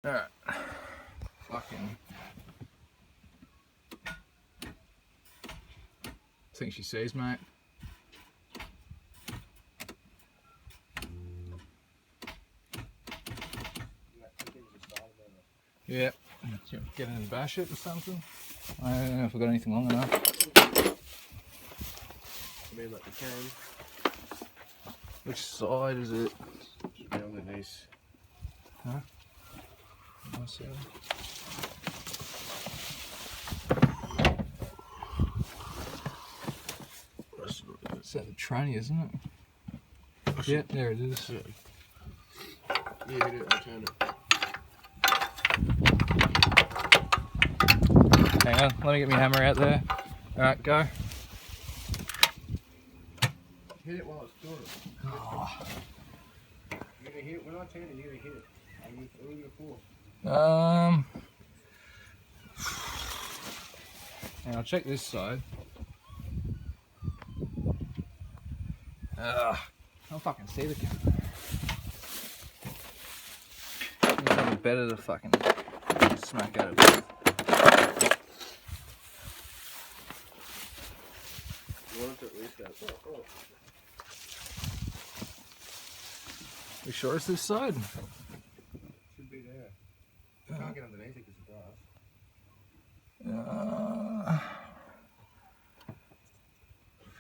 Alright. Fucking. Think she sees, mate. Yeah. Get in and bash it or something? I don't know if I've got anything long enough. I mean, like you can. Which side is it? Just be underneath. Huh? My side. It's at the tranny, isn't it? Yeah, there it is. Yeah, hit it, I'll turn it. Hang on, let me get my hammer out there. Alright, go. Hit it while it's doing it. Oh. You're gonna hit it. When I turn it, you're gonna hit it. Are you gonna pull? And I'll check this side. I don't fucking see the camera. It's something better to fucking smack at it with. You want it to at least go. Oh. You sure it's this side? Should be there. You can't get underneath it because of grass.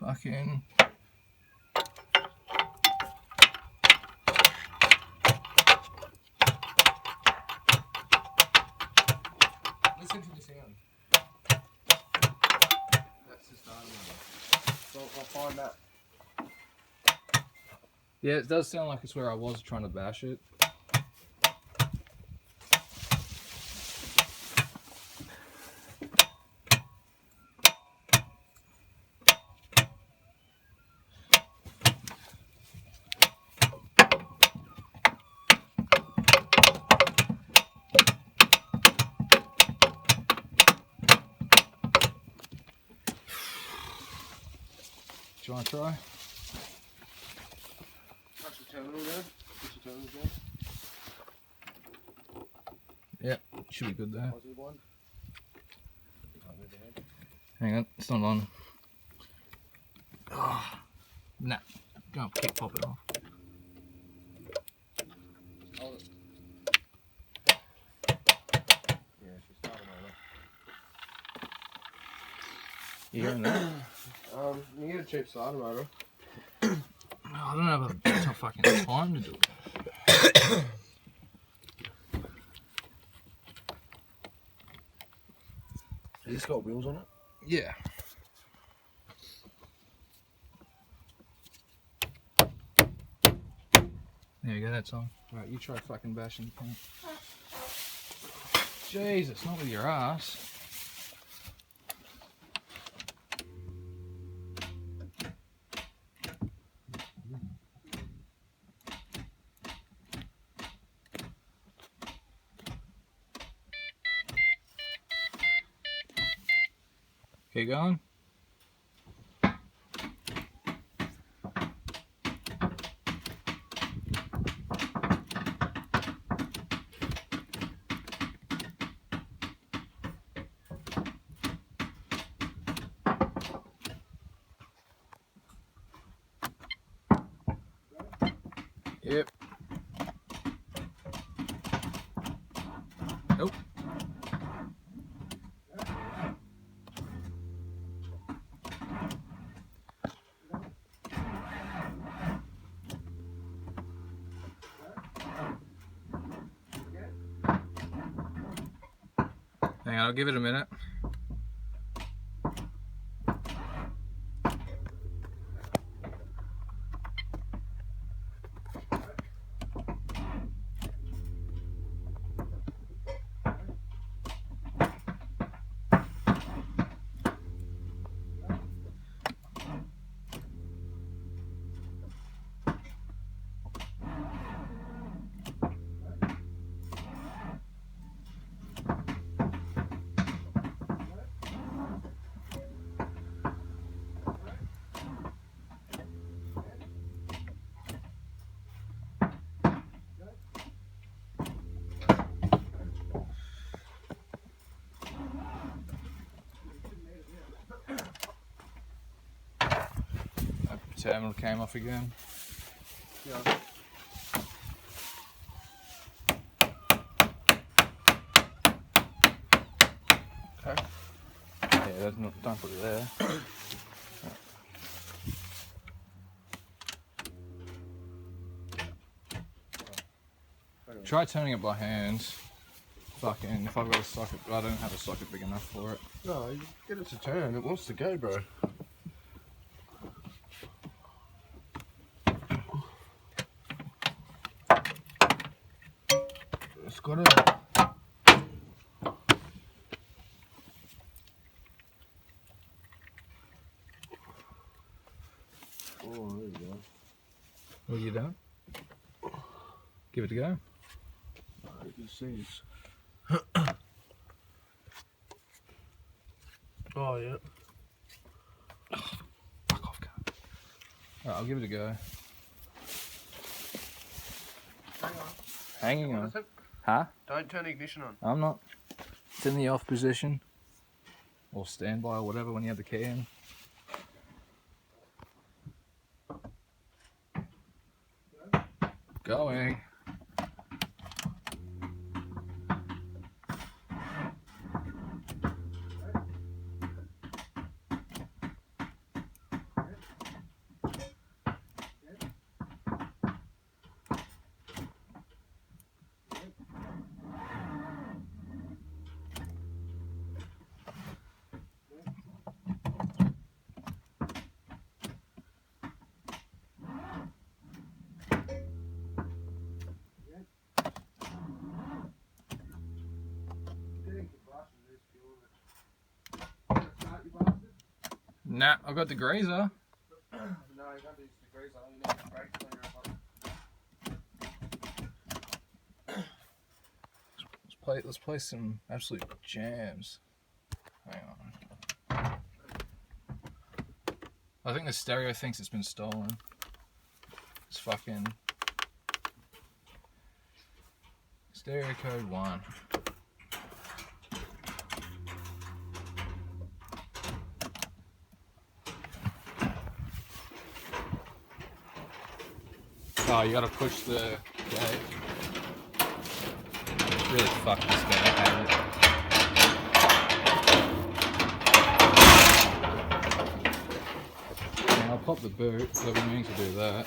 Fucking. Listen to the sound. That's the starting one. So I'll find that. Yeah, it does sound like it's where I was trying to bash it. Do you want to try? Touch the terminal there. Put the terminal there. Yeah, should be good there. Positive one. Hang on, it's not on. Oh, nah, go keep pop it off. Hold it. Yeah, she's starting over. You hearing that? You get a cheap starter motor. I don't have a fucking time to do it. Has this got wheels on it? Yeah. There you go, that's on. Alright, you try fucking bashing the can. Jesus, not with your ass. Keep going. Yep. Nope. Hang on, I'll give it a minute. terminal came off again. Yeah. Okay. Yeah, that's not, don't put it there. Try turning it by hand. Fucking, if I've got a socket, I don't have a socket big enough for it. No, you get it to turn. It wants to go, bro. It's got to. Oh, there you go. What are you doing? Give it a go. You can see it's. Oh, yeah. Fuck off, cunt. Alright, I'll give it a go. Hang on. Hanging on. Listen. Huh? Don't turn the ignition on. I'm not. It's in the off position. Or standby or whatever when you have the key in. Going. Nah, I've got the grazer. No, you got these degrees on. You need a brake cleaner. Let's play some absolute jams. Hang on. I think the stereo thinks it's been stolen. It's fucking stereo code 1. Oh, you gotta push the gate. It's really fucked this game. I hate it. Now I'll pop the boot, so we need to do that.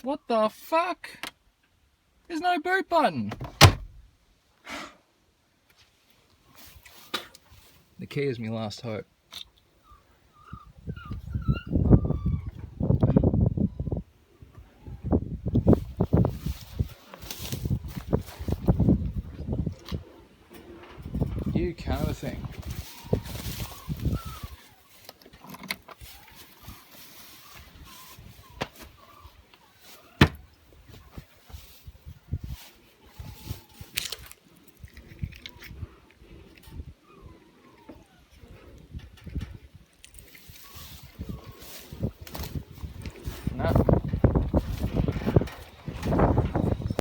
What the fuck? There's no boot button. The key is my last hope. You kind of thing.